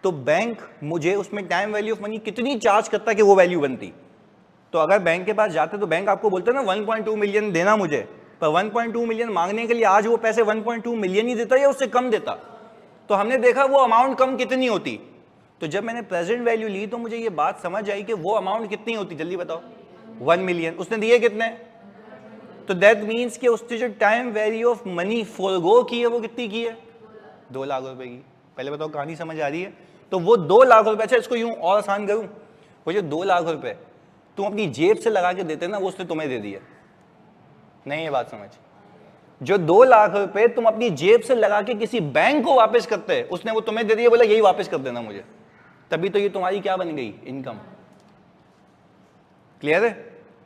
तो बैंक मुझे उसमें टाइम वैल्यू ऑफ मनी कितनी चार्ज करता कि वो वैल्यू बनती। तो अगर बैंक के पास जाते तो बैंक आपको बोलते ना 1.2 मिलियन देना मुझे, पर 1.2 मिलियन मांगने के लिए आज वो पैसे 1.2 मिलियन ही देता या उससे कम देता। तो हमने देखा वो अमाउंट कम कितनी होती। तो जब मैंने प्रेजेंट वैल्यू ली तो मुझे ये बात समझ आई कि वो अमाउंट कितनी होती, जल्दी बताओ। 1 मिलियन। उसने दिए कितने? तो दैट मीन्स कि उसने जो time value of money forgo की है वो कितनी की है? 2 लाख रुपए की। पहले बताओ कहानी समझ आ रही है? तो वो 2 लाख रुपए, अच्छा इसको यूं और आसान करूं, वो जो 2 लाख रुपए तुम अपनी जेब से लगा के देते ना, वो उसने तुम्हें दे दिया। नहीं ये बात समझ? जो 2 लाख रुपए तुम अपनी जेब से लगा के किसी बैंक को वापस करते हैं, उसने वो तुम्हें दे दिया, बोला यही वापस कर देना मुझे। तभी तो ये तुम्हारी क्या बन गई? इनकम। क्लियर है?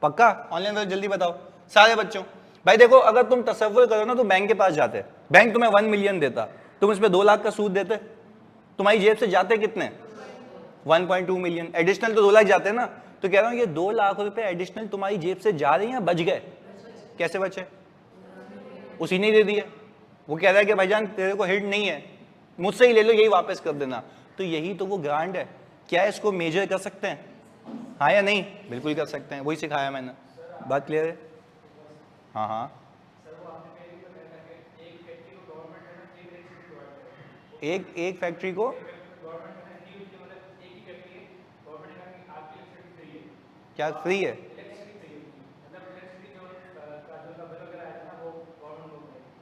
पक्का? ऑनलाइन तो जल्दी बताओ सारे बच्चों। भाई देखो, अगर तुम तसव्वुर करो ना तो बैंक के पास जाते, बैंक तुम्हें 1 मिलियन देता, तुम इसमें 2 लाख का सूद देते, तुम्हारी जेब से जाते कितने? 1.2 मिलियन। एडिशनल तो 2 लाख जाते हैं ना। तो कह रहा हूं ये 2 लाख रुपए एडिशनल तुम्हारी जेब से जा रहे हैं या बच गए? कैसे बचे? उसी ने दे दिए। वो कह रहा है कि भाईजान तेरे को हिट नहीं है, मुझसे ही ले लो, यही वापस कर देना। तो यही तो वो ग्रांट है। क्या इसको मेजर कर सकते हैं? हाँ या नहीं? बिल्कुल कर सकते हैं, वही सिखाया मैंने। बात क्लियर है? हाँ हाँ। एक फैक्ट्री को क्या फ्री है?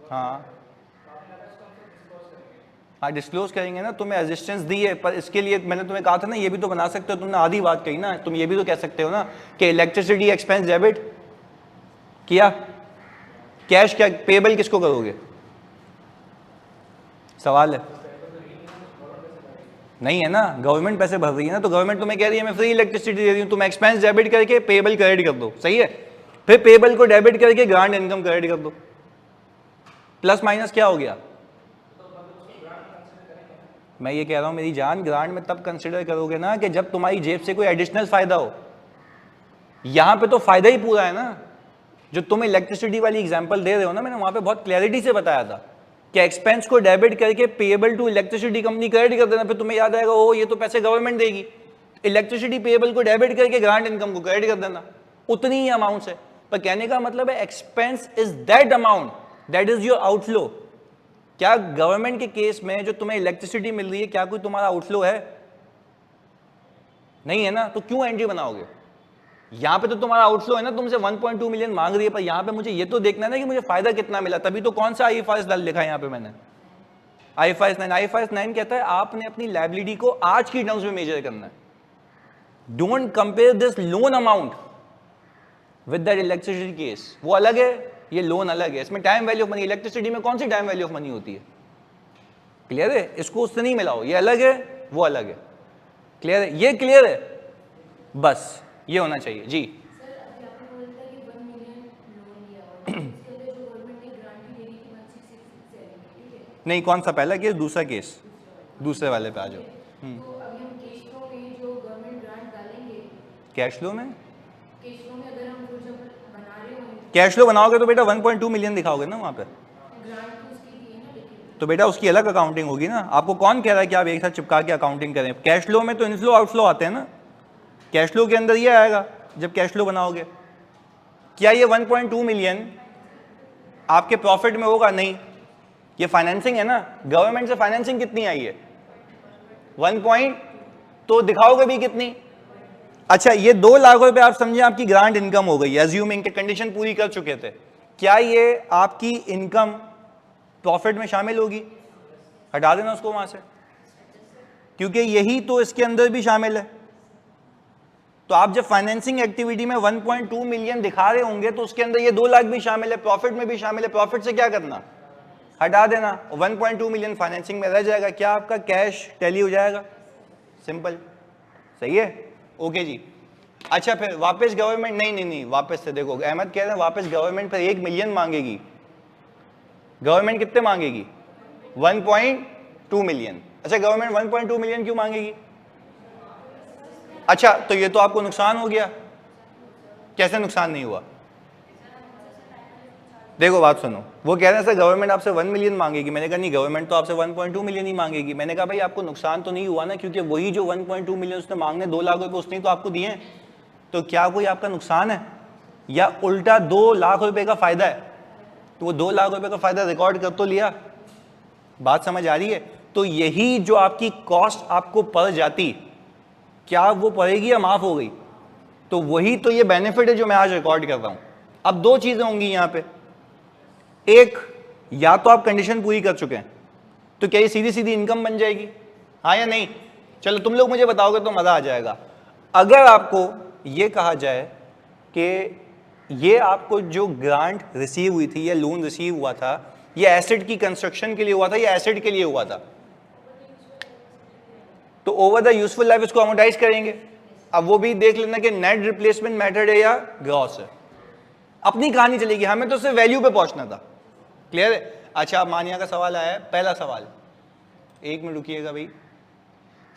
हाँ हाँ डिस्क्लोज करेंगे ना। तुम्हें रेजिस्टेंस दी है, पर इसके लिए मैंने तुम्हें कहा था ना, ये भी तो बना सकते हो। तुमने आधी बात कही ना, तुम ये भी तो कह सकते हो ना कि इलेक्ट्रिसिटी एक्सपेंस डेबिट किया, कैश क्या पेबल किसको करोगे? सवाल है। नहीं है ना, गवर्नमेंट पैसे भर रही है ना, तो गवर्नमेंट तुम्हें कह रही है मैं फ्री इलेक्ट्रिसिटी दे रही हूँ, तुम एक्सपेंस डेबिट करके पेबल क्रेडिट कर दो, सही है। फिर पेबल को डेबिट करके ग्रांट इनकम क्रेडिट कर दो। प्लस माइनस क्या हो गया? मैं ये कह रहा हूं मेरी जान, ग्रांट में तब कंसिडर करोगे ना कि जब तुम्हारी जेब से कोई एडिशनल फायदा हो। यहां पे तो फायदा ही पूरा है ना। जो तुम इलेक्ट्रिसिटी वाली एग्जांपल दे रहे हो ना, मैंने वहां पे बहुत क्लैरिटी से बताया था कि एक्सपेंस को डेबिट करके payable to electricity company credit कर देना, फिर तुम्हें याद आएगा ओ ये तो पैसे गवर्नमेंट देगी। इलेक्ट्रिसिटी पेएबल को डेबिट करके ग्रांट इनकम को क्रेडिट कर देना, उतनी ही अमाउंट है। पर कहने का मतलब है expense is that amount that is your outflow. क्या गवर्नमेंट के केस में जो तुम्हें इलेक्ट्रिसिटी मिल रही है, क्या कोई तुम्हारा आउटफ्लो है? नहीं है ना, तो क्यों एंट्री बनाओगे? यहां पे तो तुम्हारा आउटफ्लो है ना, तुमसे 1.2 मिलियन मांग रही है, पर यहां पे मुझे ये तो देखना है ना कि मुझे फायदा कितना मिला। तभी तो कौन सा IFRS डाल लिखा है यहां पे मैंने, IFRS 9 कहता है आपने अपनी लायबिलिटी को आज की टर्म्स में मेजर करना है। Don't compare this loan amount with that electricity case. वो अलग है, ये लोन अलग है। इसमें time value of money, electricity में कौन सी टाइम वैल्यू ऑफ मनी होती है? क्लियर है? इसको उससे नहीं मिलाओ, ये अलग है वो अलग है। क्लियर है? ये क्लियर है? बस ये होना चाहिए जी। सर अभी आपने बोला था कि 1 मिलियन लोन लिया और इसके अंदर जो गवर्नमेंट ने ग्रांट भी दे दी थी 1667, ठीक है? नहीं, कौन सा पहला केस? दूसरा केस, दूसरे वाले पे आ जाओ। तो अभी हम कैश फ्लो में जो गवर्नमेंट ग्रांट डालेंगे, कैश फ्लो में, कैश फ्लो में अगर हम जो बना रहे हो कैश फ्लो बनाओगे तो बेटा 1.2 मिलियन दिखाओगे ना वहां पे, ग्रांट तो उसकी दी है ना, लेकिन तो बेटा उसकी अलग अकाउंटिंग होगी ना। आपको कौन कह रहा है कि आप एक साथ चिपका के अकाउंटिंग करें? कैश फ्लो में तो इनफ्लो आउटफ्लो आते हैं ना, कैश फ्लो के अंदर ये आएगा जब कैश फ्लो बनाओगे। क्या ये 1.2 मिलियन आपके प्रॉफिट में होगा? नहीं, ये फाइनेंसिंग है ना। गवर्नमेंट से फाइनेंसिंग कितनी आई है? 1 तो दिखाओगे भी कितनी? अच्छा, ये 2 लाख रुपए आप समझे आपकी ग्रांट इनकम हो गई, एज्यूमिंग के कंडीशन पूरी कर चुके थे। क्या ये आपकी इनकम प्रॉफिट में शामिल होगी? हटा देना उसको वहां से, क्योंकि यही तो इसके अंदर भी शामिल है। तो आप जब फाइनेंसिंग एक्टिविटी में 1.2 मिलियन दिखा रहे होंगे तो उसके अंदर ये 2 लाख भी शामिल है, प्रॉफिट में भी शामिल है। प्रॉफिट से क्या करना? हटा देना। 1.2 मिलियन फाइनेंसिंग में रह जाएगा। क्या आपका कैश टैली हो जाएगा? सिंपल, सही है? ओके जी। अच्छा, फिर वापस गवर्नमेंट नहीं, वापस से देखो, अहमद कह रहे हैं वापस गवर्नमेंट फिर 1 मिलियन मांगेगी। गवर्नमेंट कितने मांगेगी? 1.2 मिलियन। अच्छा, गवर्नमेंट 1.2 मिलियन क्यों मांगेगी? अच्छा, तो ये तो आपको नुकसान हो गया। कैसे नुकसान नहीं हुआ? देखो बात सुनो, वो कह रहे हैं सर गवर्नमेंट आपसे 1 मिलियन मांगेगी। मैंने कहा नहीं, गवर्नमेंट तो आपसे 1.2 मिलियन ही मांगेगी। मैंने कहा भाई आपको नुकसान तो नहीं हुआ ना, क्योंकि वही जो 1.2 मिलियन उसने मांगने 2 लाख रुपए उसने तो आपको दिए हैं, तो क्या कोई आपका नुकसान है या उल्टा 2 लाख रुपए का फायदा है? तो वो 2 लाख रुपए का फायदा रिकॉर्ड कर तो लिया। बात समझ आ रही है? तो यही जो आपकी कॉस्ट आपको पड़ जाती, क्या वो पड़ेगी या माफ हो गई? तो वही तो ये बेनिफिट है जो मैं आज रिकॉर्ड कर रहा हूं। अब 2 चीजें होंगी यहां पे, एक, या तो आप कंडीशन पूरी कर चुके हैं, तो क्या ये सीधी सीधी इनकम बन जाएगी, हाँ या नहीं? चलो तुम लोग मुझे बताओगे तो मजा आ जाएगा। अगर आपको ये कहा जाए कि ये आपको जो ग्रांट रिसीव हुई थी या लोन रिसीव हुआ था, ये एसेट की कंस्ट्रक्शन के लिए हुआ था या एसेट के लिए हुआ था, तो ओवर द यूजफुल लाइफ इसको अमोर्टाइज करेंगे। अब वो भी देख लेना कि नेट रिप्लेसमेंट मेथड है या ग्रॉस है, अपनी कहानी चलेगी, हमें तो सिर्फ वैल्यू पे पहुंचना था। क्लियर है? अच्छा, अब मानिया का सवाल आया है, पहला सवाल, 1 मिनट रुकिएगा भाई।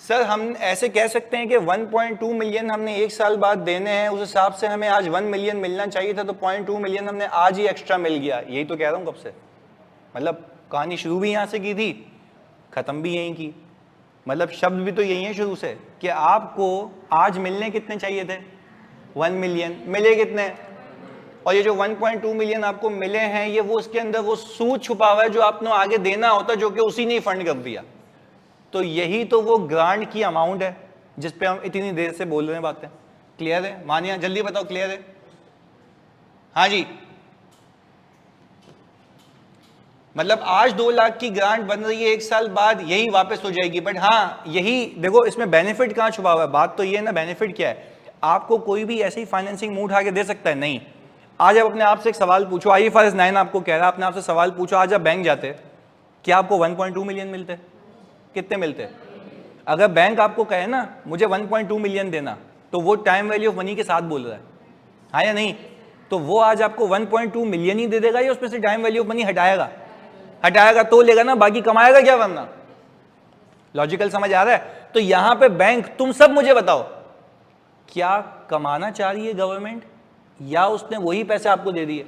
सर हम ऐसे कह सकते हैं कि 1.2 मिलियन हमने 1 साल बाद देने हैं, उस हिसाब से हमें आज 1 मिलियन मिलना चाहिए था, तो 0.2 मिलियन हमने आज ही एक्स्ट्रा मिल गया। यही तो कह रहा हूं कब से, मतलब कहानी शुरू भी यहां से की थी, खत्म भी यहीं की, मतलब शब्द भी तो यही है शुरू से कि आपको आज मिलने कितने चाहिए थे, 1 मिलियन, मिले कितने? और ये जो 1.2 मिलियन आपको मिले हैं, ये वो उसके अंदर वो सूद छुपा हुआ है जो आपने आगे देना होता, जो कि उसी ने फंड कर दिया। तो यही तो वो ग्रांट की अमाउंट है जिस पे हम इतनी देर से बोल रहे हैं बातें। क्लियर है? मानिया जल्दी बताओ, क्लियर है? हाँ जी, मतलब आज 2 लाख की ग्रांट बन रही है, 1 साल बाद यही वापस हो जाएगी। बट हाँ, यही देखो इसमें बेनिफिट कहां छुपा हुआ है, बात तो ये है ना, बेनिफिट क्या है? आपको कोई भी ऐसी फाइनेंसिंग मूड उठा के दे सकता है? नहीं। आज आप अपने आप से एक सवाल पूछो, IFRS 9 आपको कह रहा है, अपने आप से सवाल पूछो, आज आप बैंक जाते, क्या आपको 1.2 मिलियन मिलते? कितने मिलते? अगर बैंक आपको कहे ना मुझे 1.2 मिलियन देना, तो वो टाइम वैल्यू ऑफ मनी के साथ बोल रहा है, हाँ या नहीं? तो वो आज आपको 1.2 मिलियन ही दे देगा या उसमें से टाइम वैल्यू ऑफ मनी हटाएगा? हटाएगा तो लेगा ना, बाकी कमाएगा क्या वरना? लॉजिकल समझ आ रहा है? तो यहां पे बैंक, तुम सब मुझे बताओ, क्या कमाना चाह रही है गवर्नमेंट या उसने वही पैसे आपको दे दिए?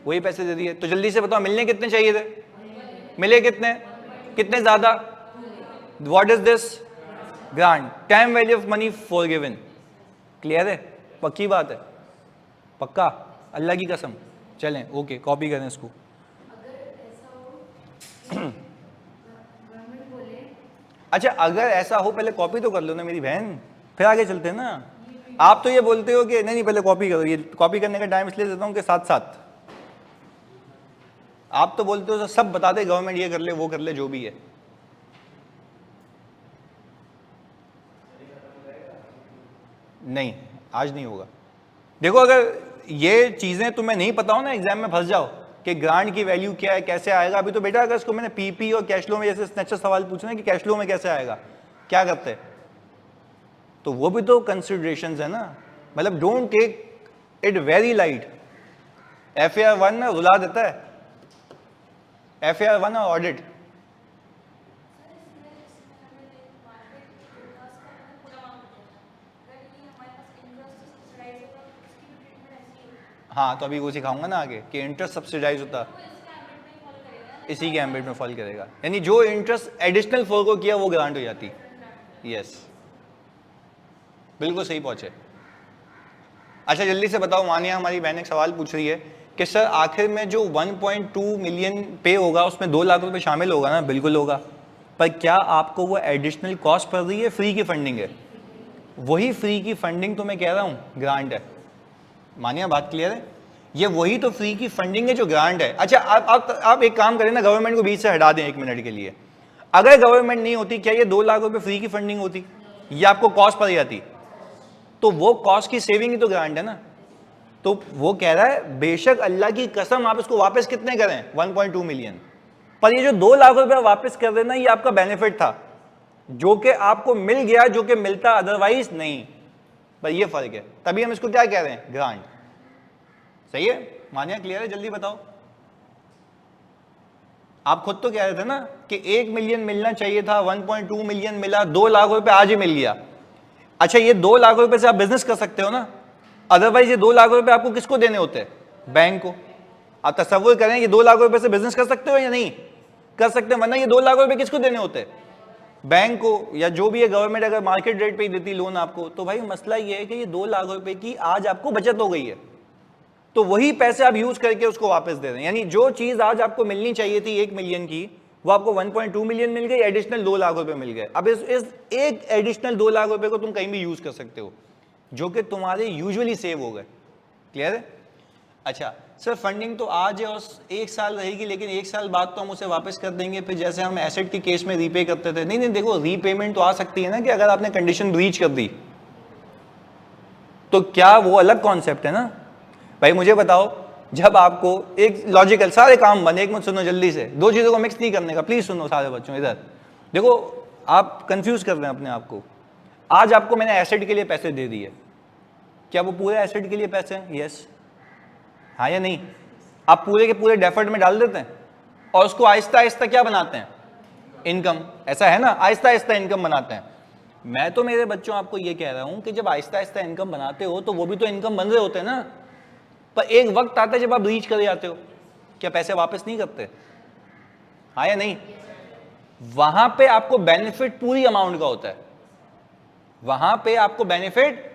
वही पैसे दे दिए। तो जल्दी से बताओ, मिलने कितने चाहिए थे? मिले कितने? कितने ज्यादा? What is this? Grant, time value of money forgiven. Clear है? पक्की बात है? पक्का? अल्लाह की कसम? चलें, ओके, कॉपी करें इसको। अच्छा, अगर ऐसा हो, पहले कॉपी तो कर लो ना मेरी बहन, फिर आगे चलते हैं ना। आप तो ये बोलते हो कि नहीं पहले कॉपी करो, ये कॉपी करने का टाइम इसलिए देता हूं कि साथ साथ आप तो बोलते हो सब बता दे गवर्नमेंट, ये कर ले वो कर ले जो भी है। नहीं, आज नहीं होगा। देखो, अगर ये चीजें तुम्हें नहीं पता हो ना, एग्जाम में फंस जाओ कि ग्रांट की वैल्यू क्या है, कैसे आएगा। अभी तो बेटा अगर इसको मैंने पीपी और कैश फ्लो में जैसे स्नेचर सवाल पूछना कि कैश फ्लो में कैसे आएगा, क्या करते हैं, तो वो भी तो कंसिडरेशंस है ना। मतलब don't take it very light. FAR 1 ना रुला देता है, FAR 1 और ऑडिट। हाँ, तो अभी वो सिखाऊंगा ना आगे कि इंटरेस्ट सब्सिडाइज होता, इसी के एम्बिट में फॉल करेगा, यानी जो इंटरेस्ट एडिशनल फॉल को किया वो ग्रांट हो जाती। यस, बिल्कुल सही पहुंचे। अच्छा जल्दी से बताओ, मानिया हमारी बहन एक सवाल पूछ रही है कि सर आखिर में जो 1.2 मिलियन पे होगा उसमें 2 लाख रुपए शामिल होगा ना? बिल्कुल होगा, पर क्या आपको वो एडिशनल कॉस्ट पड़ रही है, फ्री की फंडिंग है? वही फ्री की फंडिंग तो मैं कह रहा हूं ग्रांट है। मानिया बात क्लियर है? ये वही तो फ्री की फंडिंग है जो ग्रांट है। अच्छा आप एक काम करें ना, गवर्नमेंट को बीच से हटा दें 1 मिनट के लिए। अगर गवर्नमेंट नहीं होती, क्या ये 2 लाख रुपए फ्री की फंडिंग होती? ये आपको कॉस्ट पड़ जाती? तो वो कॉस्ट की सेविंग ही तो ग्रांट है ना। तो वो कह रहा है बेशक अल्लाह की कसम आप इसको वापस कितने करें, 1.2 मिलियन, पर ये जो 2 लाख रुपए वापस कर देना ये आपका बेनिफिट था, जो कि आपको मिल गया, जो कि मिलता अदरवाइज नहीं। पर ये फर्क है, तभी हम इसको क्या कह रहे हैं, ग्रांट। सही है? मानिया क्लियर है? जल्दी बताओ। आप खुद तो कह रहे थे ना कि 1 मिलियन मिलना चाहिए था, 1.2 मिलियन मिला, 2 लाख रुपए आज ही मिल गया। अच्छा, ये 2 लाख रुपए से आप बिजनेस कर सकते हो ना, अदरवाइज ये 2 लाख रुपए आपको किसको देने होते हैं? बैंक को। आप तसव्वुर करें कि 2 लाख रुपए से बिजनेस कर सकते हो या नहीं कर सकते, वरना ये 2 लाख रुपए किसको देने होते, बैंक को, या जो भी है गवर्नमेंट अगर मार्केट रेट पे ही देती लोन आपको। तो भाई मसला ये है कि ये 2 लाख रुपए की आज आपको बचत हो गई है, तो वही पैसे आप यूज करके उसको वापस दे रहे हैं। यानी जो चीज आज आपको मिलनी चाहिए थी 1 मिलियन की, वो आपको 1.2 मिलियन मिल गई, एडिशनल 2 लाख रुपए मिल गए। अब इस एक एडिशनल 2 लाख रुपए को तुम कहीं भी यूज कर सकते हो, जो कि तुम्हारे यूजुअली सेव हो गए। क्लियर है? अच्छा सर, फंडिंग तो आज है और 1 साल रहेगी, लेकिन 1 साल बाद तो हम उसे वापस कर देंगे, फिर जैसे हम एसेट के केस में रीपे करते थे। नहीं नहीं, देखो रीपेमेंट तो आ सकती है ना, कि अगर आपने कंडीशन ब्रीच कर दी तो क्या, वो अलग कॉन्सेप्ट है ना। भाई मुझे बताओ, जब आपको एक लॉजिकल, सारे काम बने, एक मिनट सुनो जल्दी से, 2 चीजों को मिक्स नहीं करने का, प्लीज सुनो सारे बच्चों इधर देखो, आप कंफ्यूज कर रहे हैं अपने आप को। आज आपको मैंने एसेट के लिए पैसे दे दिए, क्या वो पूरे एसेट के लिए पैसे हैं? यस, हाँ या नहीं? आप पूरे के पूरे डेफर्ड में डाल देते हैं और उसको आहिस्ता आहिस्ता क्या बनाते हैं, इनकम, ऐसा है ना, आहिस्ता आहिस्ता इनकम बनाते हैं। मैं तो मेरे बच्चों आपको ये कह रहा हूं कि जब आहिस्ता आहिस्ता इनकम बनाते हो तो वो भी तो इनकम बन रहे होते हैं ना, पर एक वक्त आता है जब आप रीच कर जाते हो, क्या पैसे वापस नहीं करते? हाँ या नहीं? वहां पे आपको बेनिफिट पूरी अमाउंट का होता है, वहां पे आपको बेनिफिट,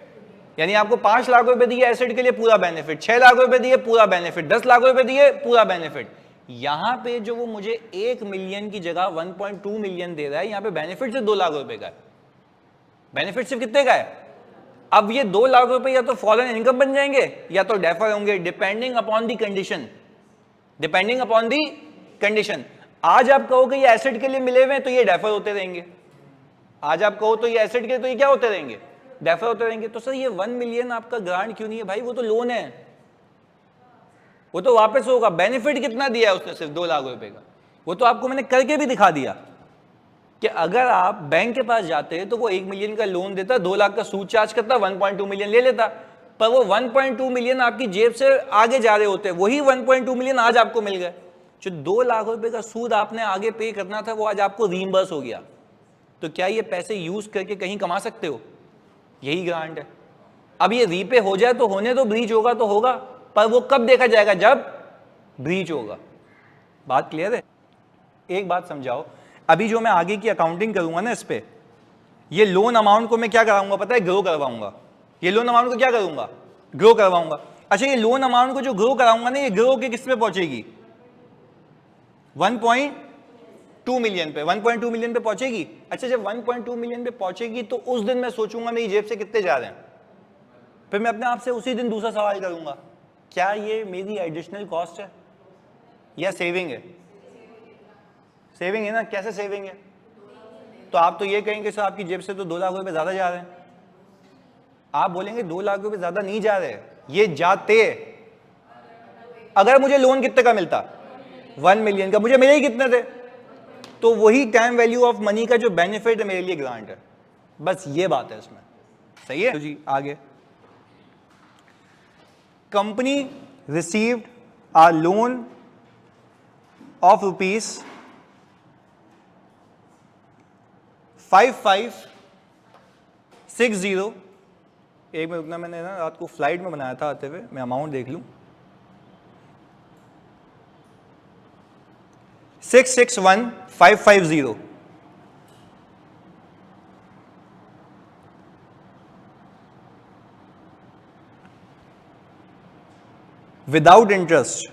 यानी आपको 5 लाख रुपए दिए एसेट के लिए, पूरा बेनिफिट, 6 लाख रुपए दिए पूरा बेनिफिट, 10 लाख रुपए दिए पूरा बेनिफिट। यहां पे जो वो मुझे 1 मिलियन की जगह 1.2 मिलियन दे रहा है, यहां पे बेनिफिट सिर्फ 2 लाख रुपए का है। बेनिफिट सिर्फ कितने का है? अब ये 2 लाख रुपए या तो फॉरेन इनकम बन जाएंगे या तो डेफर होंगे, depending upon the condition, depending upon the condition. आज आप कहो कि ये एसेट के लिए मिले हुए हैं तो ये डेफर होते रहेंगे, आज आप कहो तो ये एसेट के, तो ये क्या होते रहेंगे, डेफर होते रहेंगे। तो सर ये 1 मिलियन आपका ग्रांट क्यों नहीं है? भाई वो तो लोन है, वो तो वापस होगा। बेनिफिट कितना दिया है उसने? सिर्फ 2 लाख रुपए का। वो तो आपको मैंने करके भी दिखा दिया कि अगर आप बैंक के पास जाते तो वो 1 मिलियन का लोन देता, 2 लाख का सूद चार्ज करता, 1.2 मिलियन ले लेता, पर वो 1.2 मिलियन आपकी जेब से आगे जा रहे होते, वही 1.2 मिलियन आज आपको मिल गए। जो 2 लाख रुपए का सूद आपने आगे पे करना था वो आज आपको रीइंबर्स हो गया। तो क्या ये पैसे यूज करके कहीं कमा सकते हो? यही ग्रांट है। अब ये रीपे हो जाए तो होने दो, ब्रीच होगा तो होगा, पर वो कब देखा जाएगा? जब ब्रीच होगा। बात क्लियर है? एक बात समझाओ, अभी जो मैं आगे की अकाउंटिंग करूंगा ना इस पे, ये लोन अमाउंट को मैं क्या कराऊंगा पता है? ग्रो करवाऊंगा। ये लोन अमाउंट को क्या करूंगा? ग्रो करवाऊंगा। अच्छा ये लोन अमाउंट को जो ग्रो कराऊंगा ना, ये ग्रो के किस पे पहुंचेगी? 1.2 मिलियन पे, 1.2 मिलियन पे पहुंचेगी। अच्छा जब 1.2 मिलियन पे पहुंचेगी तो उस दिन मैं सोचूंगा मेरी जेब से कितने जा रहे हैं, फिर मैं अपने आप से उसी दिन दूसरा सवाल करूंगा, क्या ये मेरी एडिशनल कॉस्ट है या सेविंग है? सेविंग है ना। कैसे सेविंग है? तो आप तो ये कहेंगे सर आपकी जेब से तो 2 लाख रुपए ज्यादा जा रहे हैं। आप बोलेंगे 2 लाख रुपए ज्यादा नहीं जा रहे, ये जाते। अगर मुझे लोन कितने का मिलता? 1 मिलियन का, मुझे मिले ही कितने थे? तो वही टाइम वैल्यू ऑफ मनी का जो बेनिफिट है मेरे लिए ग्रांट है। बस ये बात है इसमें। सही है? तो जी आगे, company received a loan of ₹5560। एक मिनट रुकना, मैंने ना रात को फ्लाइट में बनाया था आते हुए, मैं अमाउंट देख लूं। 661550 without interest,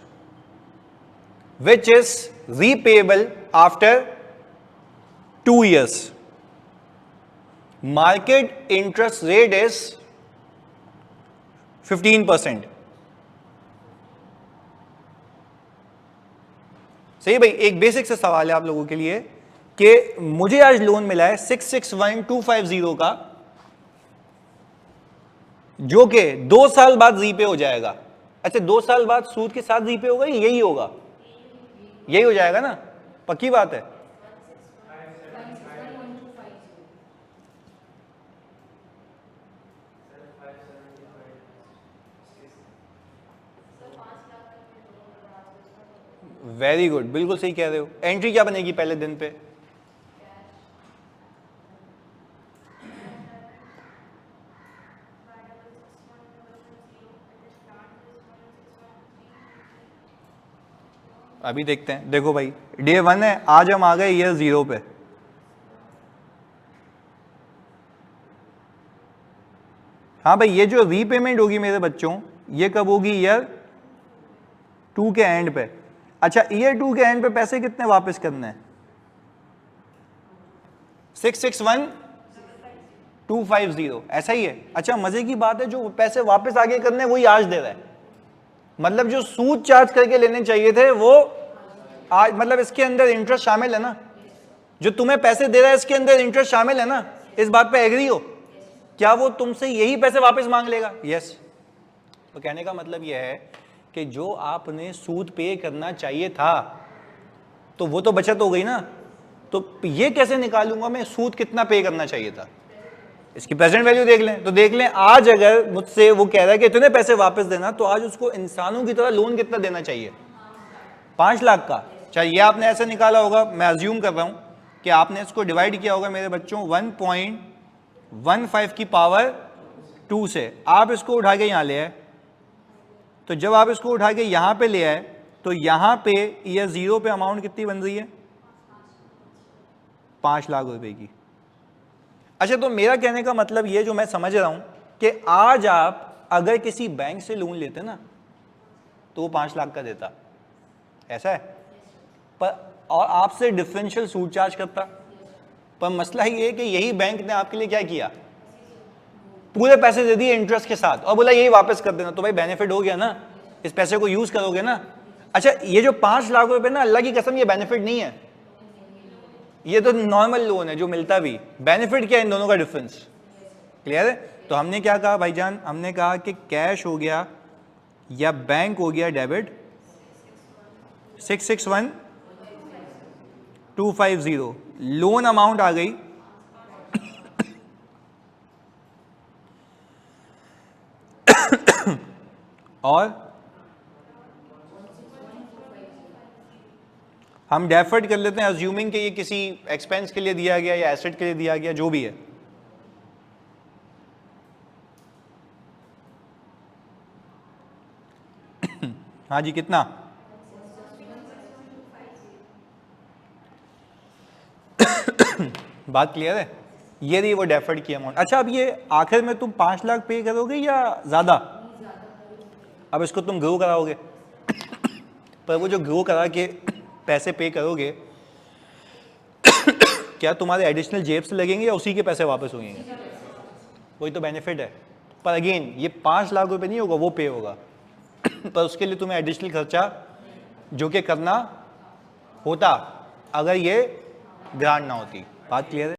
which is repayable after 2 years. Market interest rate is 15%. सही भाई, एक बेसिक से सवाल है आप लोगों के लिए कि मुझे आज लोन मिला है 661250 का, जो कि 2 साल बाद रीपे हो जाएगा। अच्छा 2 साल बाद सूद के साथ रीपे होगा, यही होगा, यही हो जाएगा ना, पक्की बात है। वेरी गुड, बिल्कुल सही कह रहे हो। एंट्री क्या बनेगी पहले दिन पे? अभी देखते हैं। देखो भाई डे 1 है, आज हम आ गए ईयर 0 पे। हाँ भाई ये जो रीपेमेंट होगी मेरे बच्चों, ये कब होगी? ईयर 2 के एंड पे। अच्छा ईयर 2 के एंड पे पैसे कितने वापस करने हैं? 661250, ऐसा ही है। अच्छा मजे की बात है, जो पैसे वापस आगे करने वही आज दे रहा है, मतलब जो सूद चार्ज करके लेने चाहिए थे वो आज, मतलब इसके अंदर इंटरेस्ट शामिल है ना, जो तुम्हें पैसे दे रहा है इसके अंदर इंटरेस्ट शामिल है ना, इस बात पे एग्री हो? क्या वो तुमसे यही पैसे वापस मांग लेगा? यस। तो कहने का मतलब यह है कि जो आपने सूद पे करना चाहिए था तो वो तो बचत हो गई ना, तो ये कैसे निकालूंगा मैं सूद कितना पे करना चाहिए था? इसकी प्रेजेंट वैल्यू देख लें, तो देख लें आज अगर मुझसे वो कह रहा है कि इतने पैसे वापस देना, तो आज उसको इंसानों की तरह लोन कितना देना चाहिए? 5 लाख का। चाहिए ये आपने ऐसे निकाला होगा, मैं अज्यूम कर रहा हूं कि आपने इसको डिवाइड किया होगा मेरे बच्चों 1.15 की पावर 2 से। आप इसको उठा के यहां ले आए, तो जब आप इसको उठा के यहां पे ले आए तो यहां पे ईयर 0 पे अमाउंट कितनी बन रही है? 5 लाख रुपए की। अच्छा तो मेरा कहने का मतलब ये जो मैं समझ रहा हूं कि आज आप अगर किसी बैंक से लोन लेते ना तो वो 5 लाख का देता, ऐसा है, पर और आपसे डिफरेंशियल सूद चार्ज करता। पर मसला ये है कि यही बैंक ने आपके लिए क्या किया? पूरे पैसे दे दिए इंटरेस्ट के साथ और बोला यही वापस कर देना। तो भाई बेनिफिट हो गया ना, इस पैसे को यूज करोगे ना। अच्छा ये जो 5 लाख रुपए ना, अल्लाह की कसम ये बेनिफिट नहीं है, ये तो नॉर्मल लोन है जो मिलता भी। बेनिफिट क्या है इन दोनों का डिफरेंस? क्लियर है? तो हमने क्या कहा भाईजान? हमने कहा कि कैश हो गया या बैंक हो गया डेबिट 661250, लोन अमाउंट आ गई और हम डेफर्ड कर लेते हैं, अज्यूमिंग कि ये किसी एक्सपेंस के लिए दिया गया या एसेट के लिए दिया गया, जो भी है। हाँ जी कितना? बात क्लियर है? ये रही वो डेफर्ड की अमाउंट। अच्छा अब ये आखिर में तुम 5 लाख पे करोगे या ज्यादा? अब इसको तुम ग्रो कराओगे पर वो जो ग्रो करा के पैसे पे करोगे क्या तुम्हारे एडिशनल जेब से लगेंगे या उसी के पैसे वापस होंगे? वही तो बेनिफिट है। पर अगेन ये 5 लाख रुपए नहीं होगा, वो पे होगा पर उसके लिए तुम्हें एडिशनल खर्चा जो कि करना होता अगर ये ग्रांट ना होती। बात क्लियर है?